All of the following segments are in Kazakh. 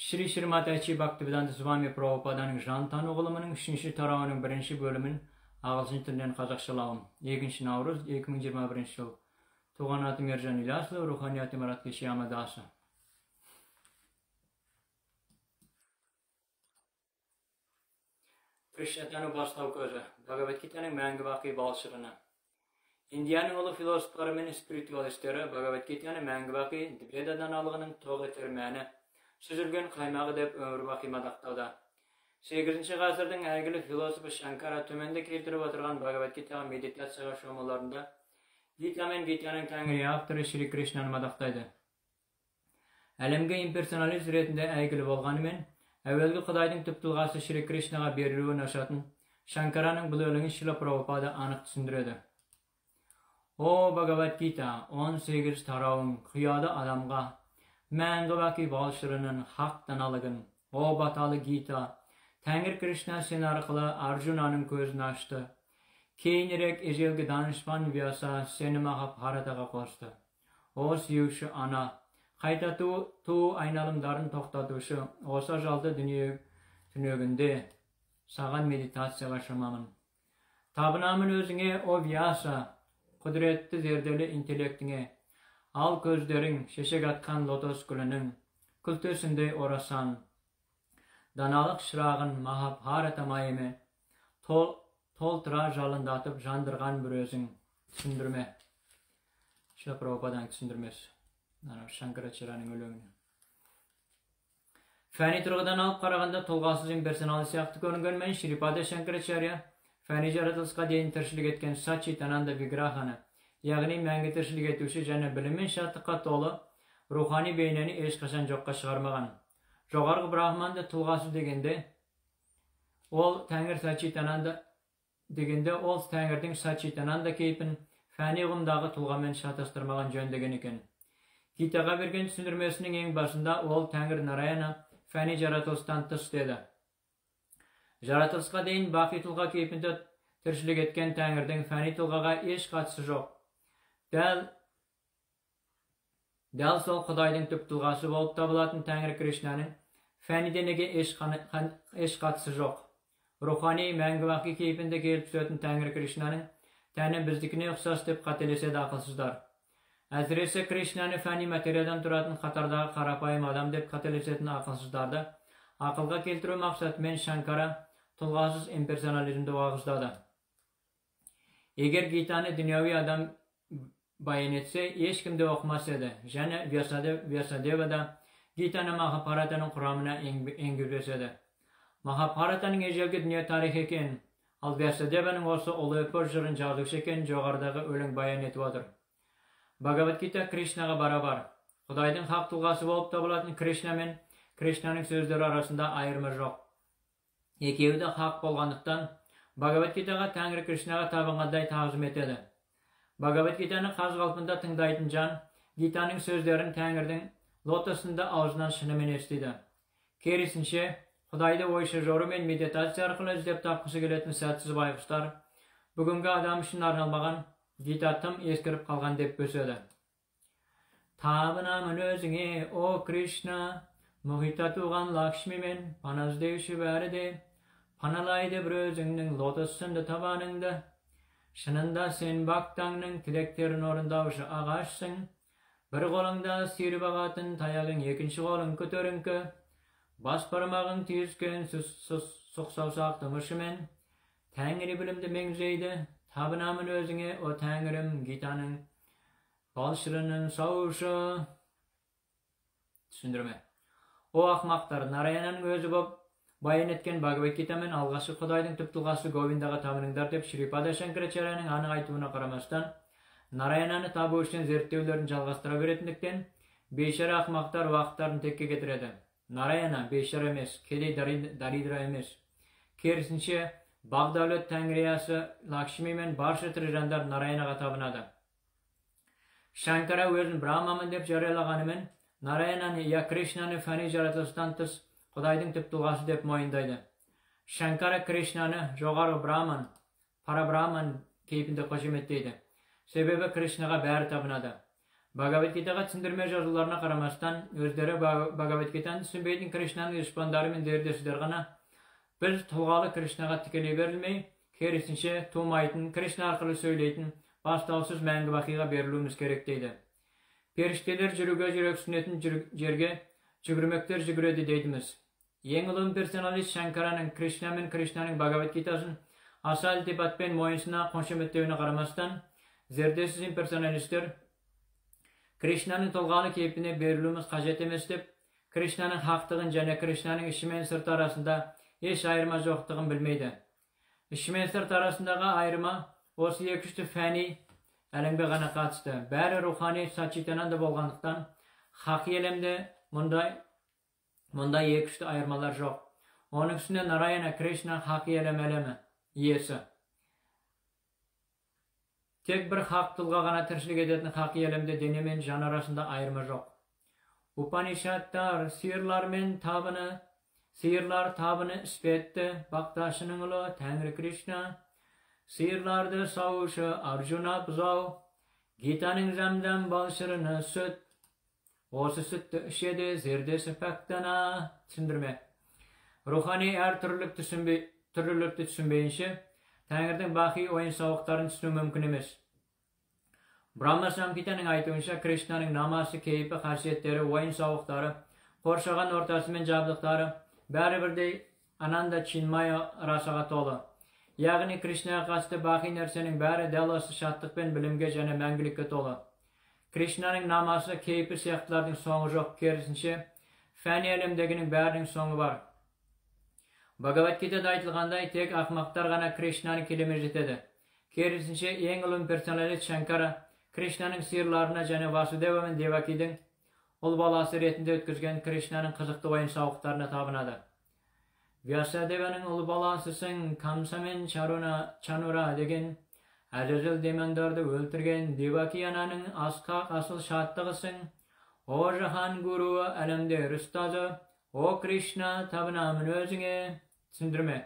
Shri Srimatachi Bhaktivedanta Swami Prabhupadaның жан тану ғылымының 3-ші тарауының 1-ші бөлімін ағылшын тілінен қазақшалауым. 2 наурыз 2021 жыл. Туған атым Ержан Илясұлы, руханиятым Раткеши Амадасы. Krishna бастау көзі. Бхагавад-гитаның мәңгі бақи балшырыны. Индияның ұлы философтары мен спиритуалистері Бхагавад-гитаның мәңгі бақи Веда даналығының тоғы термәні сүзілген қаймағы деп өмір бақи мадақтауда. 8-ші ғасырдың әйгілі философы Шанкара төменде келтіріп отырған Бхагавад-гитаға медитацияға шомыларында Гита мен Гитаның тәңірі авторы Шри Кришнаны мадақтайды. Әлемге имперсоналист ретінде әйгілі болғанымен, әуелгі Құдайдың түп тұлғасы Шри Кришнаға берілуін ашатын Шанкараның бұл өлеңін Шила Прабхупада анық түсіндіреді. О Бхагавад-гита 18 тарауың құяды адамға, мәңгі бақи балшырының хақ даналығын. О баталы Гита, Тәңір Кришна сен арқылы Арджунаның көзін ашты. Кейінірек ежелгі данышпан Вьяса сені Махабхаратаға қосты. О сүйеуші ана, қайта туу айналымдарын тоқтатушы, осы жалды дүние түнегінде саған медитацияға шамамын. Табынамын өзіңе, о Вьяса, құдіретті зерделі интеллектіңе. Ал көздерің шешек атқан лотос гүлінің күлтесіндей орасан. Даналық шырағын Махабхарата майымы толтыра жалындатып жандырған бір өзің. Түсіндірме. Шила Прабхупаданың түсіндірмесі. Шанкарачаряның өлеңіне. Фәни тұрғыдан алып қарағанда тұлғасыз имперсоналы сияқты көрінгенмен Шрипада Шанкарачаря фәни жаратылысқа дейін тіршілік еткен Сачитананда Виграханы, яғни мәңгі тіршілік етуші және біліммен шаттыққа толы рухани бейнені ешқашан жоққа шығармаған. Жоғарғы Брахманды тұлғасыз дегенде, ол Тәңір Сачитананда дегенде, ол Тәңірдің Сачитананда кейпін фәни ғымдағы тұлғамен шатастырмаған жөн деген екен. Гитаға берген түсіндірмесінің ең басында ол Тәңір Нараяна фәни жаратылыстан тыс деді. Жаратылысқа дейін бақи тұлға кейпінде тіршілік еткен Тәңірдің фәни тұлғаға еш қатысы жоқ. Дәл сол Құдайдың түп тұлғасы болып табылатын Тәңір Кришнаның фәни денеге еш қатысы жоқ. Рухани мәңгі бақи кейпінде келіп түсетін Тәңір Кришнаның тәні біздікіне ұқсас деп қателеседі ақылсыздар. Әсіресе Кришнаны фәни материядан тұратын қатардағы қарапайым адам деп қателесетін ақылсыздарды ақылға келтіру мақсатымен Шанкара тұлғасыз имперсонализмді уағыздады. Егер Гитаны дүнияви адам баян етсе, ешкімді оқымас еді, және Вьясадева да Гитаны Махабхаратаның құрамына енгізбеседі. Махабхаратаның ежелгі дүние тарихы екен, ал Вьясадеваның осы ұлы эпос жырын жазушы екен жоғарыдағы өлең баян етіп отыр. Бхагавад-гита Кришнаға барабар. Құдайдың хақ тұлғасы болып табылатын Кришна мен Кришнаның сөздері арасында айырма жоқ. Екеуі де хақ болғандықтан Бхагавад-гитаға Тәңір Кришнаға табынғандай тағзым етеді. Бхагавад-гитаны қаз-қалпында тыңдайтын жан Гитаның сөздерін Тәңірдің лотосында аузынан шынымен естиді. Керісінше, Құдайды ойшы жоры мен медитация арқылы іздеп тапқысы келетін сәтсіз байғұстар бүгінгі адам үшін арналмаған Гита тым ескіріп қалған деп бөседі. Табынамын өзіңе, о Кришна, мұхита туған Лакшми мен пана іздеуші бәрі де, паналайды бір өзіңнің лотос сынды табаныңды. Шынында сен бақтаңның тілектерін орындаушы ағашсың. Бір қолыңда сүйріп ағатын таяғың, екінші қолың көтеріңкі. Бас бармағың түйіскен сұқсаусақ тұмыршымен. Тәңірі білімді меңзейді. Табынамын өзіңе, о Тәңірім, Гитаның балшырының сауышы. Түсіндірме. О ақмақтар, Нараянаның өзі боп баян еткен Бхагавад-гита мен алғашқы Құдайдың түп тұлғасы Говиндаға табыныңдар деп Шрипада Шанкарачаряның анық айтуына қарамастан, Нараянаны табу үшін зерттеулерін жалғастыра беретіндіктен, бейшара ақмақтар уақыттарын текке кетіреді. Нараяна бейшара емес, кедей даридра емес. Керісінше, Бағдәулет Тәңіриясы Лакшми мен барша тірі жандар Нараянаға табынады. Шанкара өзін Брахмамын деп жариялағанымен, Нараянаны я Кришнаны фәни жаратылыстан тыс Құдайдың түп тұлғасы деп мойындайды. Шанкара Кришнаны жоғары Брахман, Парабрахман кейпінде қошеметтейді. Себебі Кришнаға бәрі табынады. Bhagavad Gita'ga түсіндірме жазуларына қарамастан, өздері Bhagavad Gita'ны түсінбейтін Кришнаның испандары мен дердесіздер ғана, біз тұлғалы Кришнаға тікелей берілмей, керісінше тумайтын, Кришна арқылы сөйлейтін, бастаусыз мәңгі бақиға берілуіміз керек дейді. Періштелер жүруге жүрек түсінетін жерге жүгірмектер жүгіреді дейдіміз. Ең ұлы персоналист Шанкараның Кришна мен Кришнаның Bhagavad Gita'сын аса ілтипатпен мойынсына қошеметтеуіне қарамастан, зердесіз имперсоналистер Кришнаның тұлғалы кейпіне берілуіміз қажет емес деп, Кришнаның хақтығын және Кришнаның іші мен сырт арасында еш айырма жоқтығын білмейді. Іші мен сырт арасындағы айырма осы екі үшті фәни әлемге ғана қатысты. Бәрі рухани сачитананда болғандықтан, хақи әлемде мұндай екі үшті айырмалар жоқ. Оның үстіне Нараяна Кришна хақи әлемі иесі. Тек бір хақ тұлға ғана тіршілік ететін хақи әлемде дене мен жан арасында айырма жоқ. Упанишаттар сиырлар табыны іспетті, бақташының ұлы Тәңірі Кришна, сиырларды сауышы Арджуна бұзау, Гитаның зәмдәм балшырыны сүт, осы сүтті ішеді зердесі пәктана. Түсіндірме. Рухани әр түрлілікті түсінбейінше, Тәңірдің бақи ойын сауықтарын түсіну мүмкін емес. Брахма Самхитаның айтуынша Кришнаның намасы, кейпі, қасиеттері, ойын сауықтары, қоршаған ортасы мен жабдықтары бәрі бірдей Ананда Чинмая расаға толы. Яғни Кришнаға қатысты бақи нәрсенің бәрі дәл осы шаттықпен білімге және мәңгілікке толы. Кришнаның намасы, кейпі сияқтылардың соңы жоқ, керісінше фәни әлемдегінің бәрінің соңы бар. Bhagavad Gita'da айтылғандай, тек ақмақтар ғана Кришнаны келеме жетеді. Керісінше ең ұлы персоналист Шанкара Кришнаның сиырларына және Васудева мен Девакидің ұл баласы ретінде өткізген Кришнаның қызықты ойын сауықтарына табынады. Вясадеваның ұл баласысың, Камса мен Чанура деген Әзәзіл демандарды өлтірген Деваки ананың асқақ асыл шаттығысың. О жаһан гуруы, әлемде ұстазы, о Кришна, табынамын өзіңе. Түсіндірме.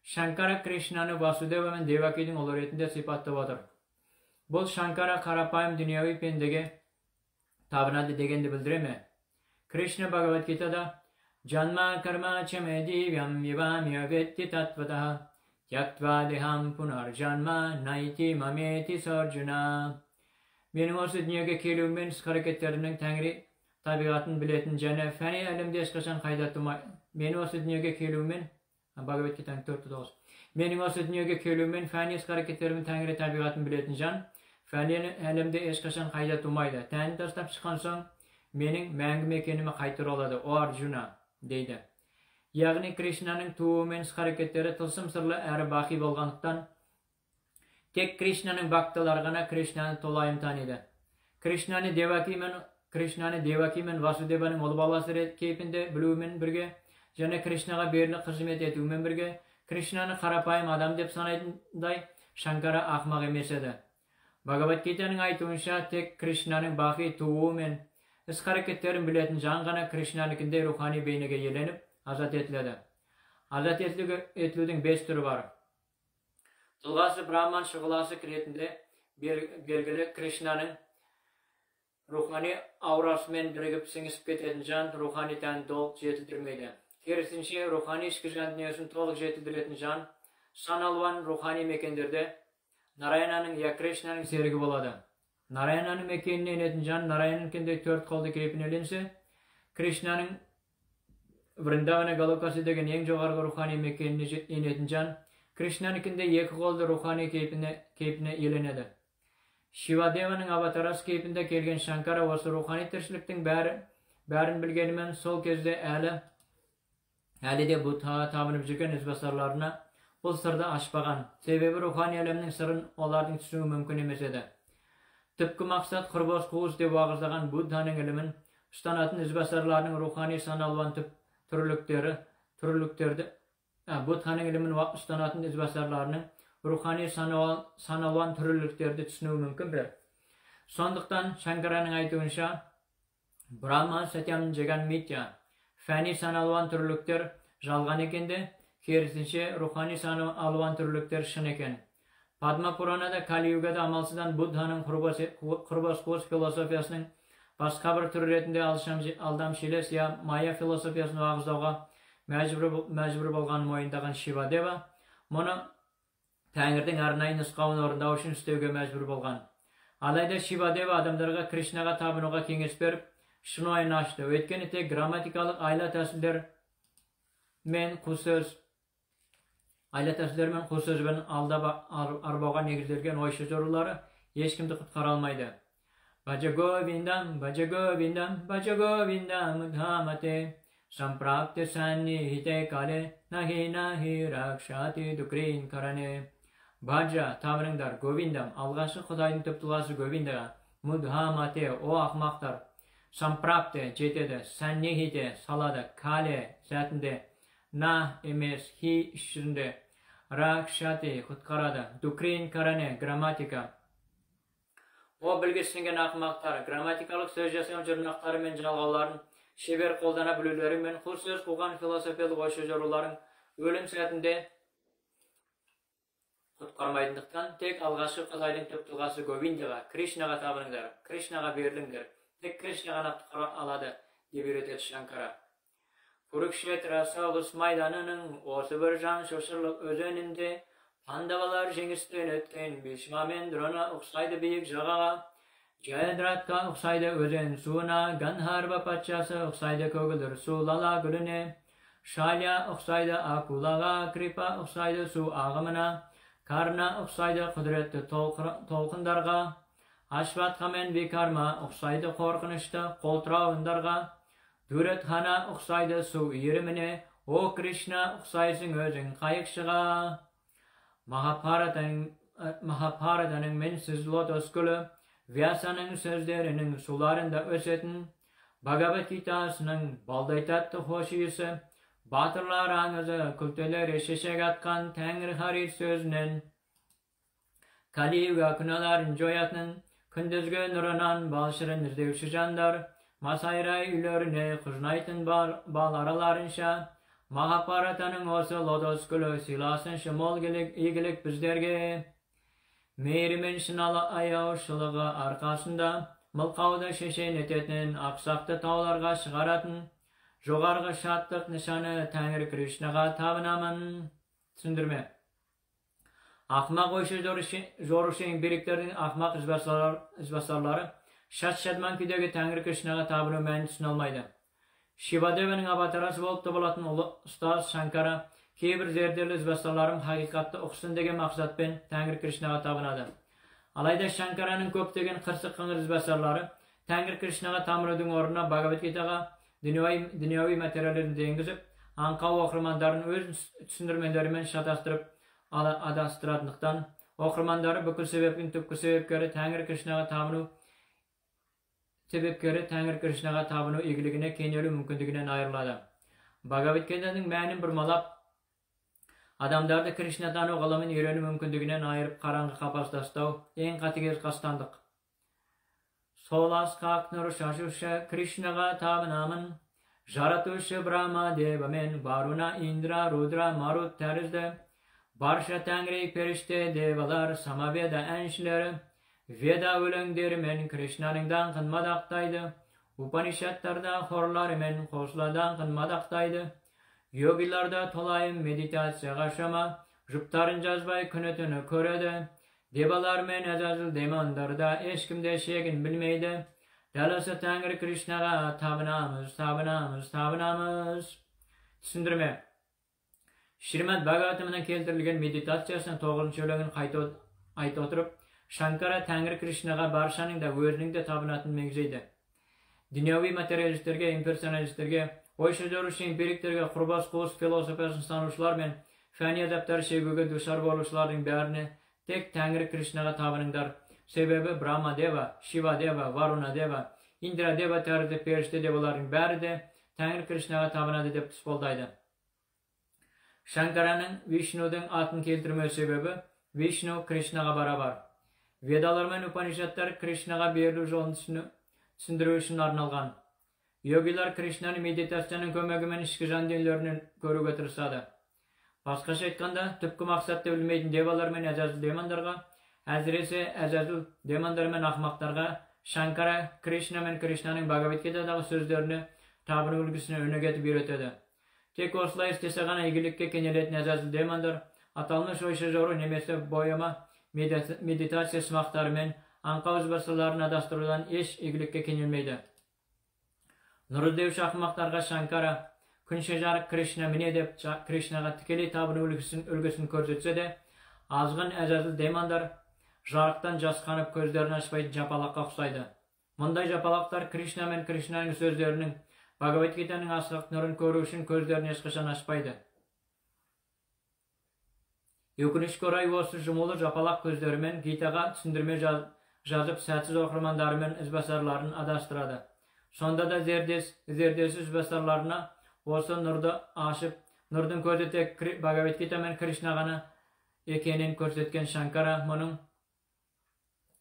Шанкара Кришнаны Васудева мен Девакидің ұлы ретінде сипаттап отыр. Бұл Шанкара қарапайым дүниеви пендеге табынады дегенді білдіре ме? Кришна Bhagavad Gita'da Janma karma chame divyam yivam yavetti tatvataha yaktva deham punar janma naiti mameti sarjuna. Benim осы дүниеге келуіммен іс қарекеттерімнің Тәңірі табиғатын білетін және фәни әлемде ешқашан қайда тумайды. Менің осы дүниеге келуіммен Bhagavad Gita'ның 4:9. Менің осы дүниеге келуіммен фәни іс қарекеттерімнің Тәңірі табиғатын білетін жан фәни әлемде ешқашан қайда тумайды. Тәнін тастап шыққан соң менің мәңгі мекеніме қайтыр олады, о Арджуна, дейді. Яғни Кришнаның тууы мен іс қарекеттері тылсым сырлы әрі бақи болғандықтан, тек Кришнаның бақтылары ғана Кришнаны толайым таниды. Кришнаны Деваки мен Васудеваның ұл баласы кейпінде білуімен бірге, және Кришнаға беріліп қызмет етуімен бірге, Кришнаны қарапайым адам деп санайтындай Шанкара ақмақ емес еді. Bhagavad Gita'ның айтуынша тек Кришнаның бақи тууы мен іс қарекеттерін білетін жан ғана Кришнаныкіндей рухани бейнеге еленіп, азат етіледі. Азат етілудің 5 түрі бар. Тұлғасы Брахман шұғыласы ретінде белгілі Кришнаның рухани аурасымен бірігіп сіңісіп кететін жан рухани тәнін толық жетілдірмейді. Керісінше рухани ішкі жан дүниесін толық жетілдіретін жан саналуан рухани мекендерде Нараянаның я Кришнаның серігі болады. Нараянаның мекеніне енетін жан Нараянынкіндей 4 қолды кейпіне еленсе, Кришнаның Вриндавана Галокасы деген ең жоғарғы рухани мекеніне енетін жан Кришнаныкінде 2 қолды рухани кейпіне еленеді. Шивадеваның аватарас кейпінде келген Шанкара осы рухани тіршіліктің бәрін білгенімен сол кезде әлі де Буддаға табынып жүрген ізбасарларына бұл сырды ашпаған. Себебі рухани әлемнің сырын олардың түсіну мүмкін емес еді. Түпкі мақсат құрбос қуыс деп уағыздаған Будданың ілімін ұстанатын ізбасарларының рухани саналуан түрліктерді Будданың ілімін ұстанатын ізбасарларының рухани саналуан түрліктерді түсіну мүмкін бе? Сондықтан Шанкараның айтуынша Брахма Сатям Жаган Митя, фәни саналуан түрліктер жалған екенде, керісінше рухани саналуан түрліктер шын екен. Padma Purana'da Kali Yuga'da amalsızdan Buddha'nın kurbas filosofiyasının başka bir tür retinde aldamşiles ya Maya filosofiyasını ağızdauga mecbur bolgan moyundagan Shiva Deva bunu Tangirдің arnayı nusqawын orundau üçün istewge mecbur bolgan. Alayda Shiva Deva adamlarga Krishna'ga tabunuga kenges berip şunu ayını açtı. Ötkeni tek grammatikalık ayla təsirler men xusöz ben alda arbauga negizdelgen oy sözörülleri hiç kimdi kutkara almaydı. Bhaja Govindam, Bhaja Govindam, Bhaja Govindam dhamate samprapte sannihite kale nahi rakshati dukrin karane. Bhaja tavrındar Govindam, algaşı Xudayın töptülası Govindaga, mudhamate o ahmaktar, samprapte jetede, sannihite salada, kale zatinde, nah emes hi işinde, rakshati kutkarada, dukrin karane gramatika. O bilgisingen ahmaktar, grammatikalık söz jasam jurnaqtары men jalgauların şeber qoldana bilüleri men xul söz qulgan filosofiyalıq oy sözörülerin ölüm saatinde kutkarmaydındıktan tek algaşı Xudayдың töptülgası Govindaga, Krishna'ga tabınыңдар, Krishna'ga beriliңдар, tek Krishna'ga kutkara aladı, deb öğretet Shankara. Kurukshetra Savus Maydanı'nın osu bir jan şoşırlık özönünde Pandavalar jengisten ötken Bhishma men Drona uksaydı büyük jagaga, Jayadratka uksaydı özen suuna, Gandharva patçası uksaydı kogulur su lala gülüne, Shalya uksaydı akulaga, Kripa uksaydı su ağımına, Karna uksaydı kudretli tolkundarga, Ashvatka men Vikarma uksaydı korkunuşta koltravındarga, Durat-hana uksaydı su irimine, o Krishna uksaysın özün kayıkşıga. Mahabharata'nın mensiz lotos gülü, Vyasa'nın sözlerinin sularında ösetin, Bhagavad Gita'sının baldaytatlı hoşiyisi, Batırlar ağızı kültüleri şişek atkan Tengri Hari sözünün, Kali Yuga kınaların joyatının, Kündüzgü nurunan balşırın izdevşi jandar, Masayra üylerine kıznaytın bal aralarınşa, Mahabharata'nın osu lodos gülü silasın şımol iyilik bizlerge. Meyrimin şınalı ayavşılığı arkasında, Mılqavda şeşen etetinin aksaktı tağlarga шығаратın, Жоғарғы şattық nişanı Tangri Krishna'ga tabınamın. Түсіндірме. Ahmak oyşu zoruşen biriklerinin ahmak izbasarları, Şat-Şadman küdegi Tangri Krishna'ga tabını мәні түсінalmaydı. Shiva Deva'nın avatarası bolup tabulatın Ustaz Shankara, кейбір zerderli izbasarlarım hakikatты uqсын деген maqsadpen Tangri Krishna'ga tabınadı. Alayda Shankara'nın köptegen qırsık qыңыр izbasarları, Tangri Krishna'ga tabınudun oruna Bhagavad Gita'ga dünyavi materyallerini dengizip, anqav oqırmandarın öz түсіндірмелерімен şatastırıp adastıratlıktan, oqırmandarı bükül sebepin tüpkü sebepkeri Tangri Krishna'ga tabını Tangri Krishna'ga tabını iyiligine kenyölü mümkünlüğünden ayrıladı. Bhagavad Gita'nın мәнін bұрмалап, adamlarda Krishna'dan o galamın öğrenü mümkünlüğünden ayırıp karangı kapastastau, en katigez kastandıq. Solas kaknur şaşuşa Krishna'ga tabınamın, Jaratuşa Brahma Deva men Varuna Indra Rudra Marut terizde, Barşa Tangri perişte devalar Samaveda enşileri, Veda ölüngleri men Krishna'nın dankın madaktaydı, Upanishadlarda horları men Kosladan kın madaktaydı, Yogilarda tolayım meditasiyaga şama, Juptarın jazbay künötünü köredi, Devalar men azazıl demandarda eşkimde şegin bilmeydi, Dalası Tangri Krishna'ga tabınamız. Түсіндірме. Shrimad Bhagavatam'dan keltirilgen meditasiyasının 9. bölümünü ayta oturup, Shankara Tangri Krishna'ga barşanın da özünün de tabınatını mengzeydi. Dünyavi materyalistlerge, impersonalistlerge, oy-sözörüşün biriklerge qurbas qos filosofiyasını sanuşlar men fani adaptar şegöge duşar boluşların bärini tek Tangri Krishna'ga tabınыңдар. Sebebi Brahma Deva, Shiva Deva, Varuna Deva, Indra Deva tarihi perişte devaların bäri de Tangri Krishna'ga tabınadı dep tuspaldaydı. Shankara'nın Vishnu'dan atın keltirme sebebi Vishnu Krishna'ga barabar. Vedalar men Upanishadlar Krishna'ga berili jolun түсіндіру үшін арналған. Yogilar Krishna'nın meditasyonun kömegi men işki jan dinlerini körüge tırsadı. Başqacha aytganda, tüpkü maqsadda bilmeydin devalar men Azazul demandarga, әсіресе Azazul demanдар men ahmaqlarga Shankara, Krishna men Krishnaning Bhagavad Gita'dagi so'zlarini tabir ulgusini o'rnatib öğretedi. Tek osılay istese gana iyilikке keneleten Azazul demandar, atalmış oyşa zoru nemesi boyama meditasiya sımaqtары men anqavuz basılarına adastırılan eş iyilikке kenelmeydi. Nurudev şahmaqlarga Shankara, Kunşejar Krishna mine dep Krishna'ga tikeli tabir ulgusini ko'rsatsa de, azgın Azazul demandar jarıqtan jasqanıp gözlerini açpaydı japalaqqa uxsaydı. Bunday japalaqlar Krishna men Krishna'nın sözlerinin Bhagavad Gita'nın asliq nurun ko'ru üçün gözlerini eshqaşan açpaydı. Yokunishga oray осы jumulu japalaq gözlerimen Gita'ga tushundirme жазып sәtsiz оқырмандарымен izbasarlarını adastırады. Sonda da zerdesiz izbasarlarına осы nurda aşıp, nurdun ko'rsatek Bhagavad Gita men Krishna'gana ekenin ko'rsatgan Shankara bunun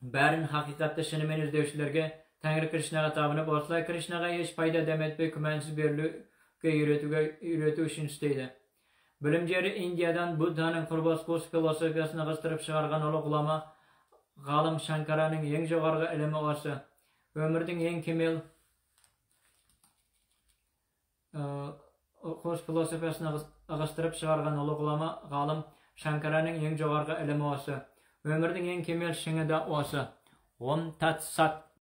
bärin haqiqatda şinimen izleyişlerge Tangri Krishna'ga tabınıp, osılay Krishna'ga hiç payda demetmey kümensiz berilüge üretü üçün isteydi. Bilimceri Indiyadan Buddha'nın Kurbas filosofiyasını qıstırıp çıkargan ulu ulama Galım Shankara'nın en jogargı ilimi osu. Ömürdün en kemel Kurbas filosofiyasını qıstırıp çıkargan ulu ulama Galım Shankara'nın en jogargı ilimi osu. Ömürdün en kemel şini da osu. Om Tat Sat.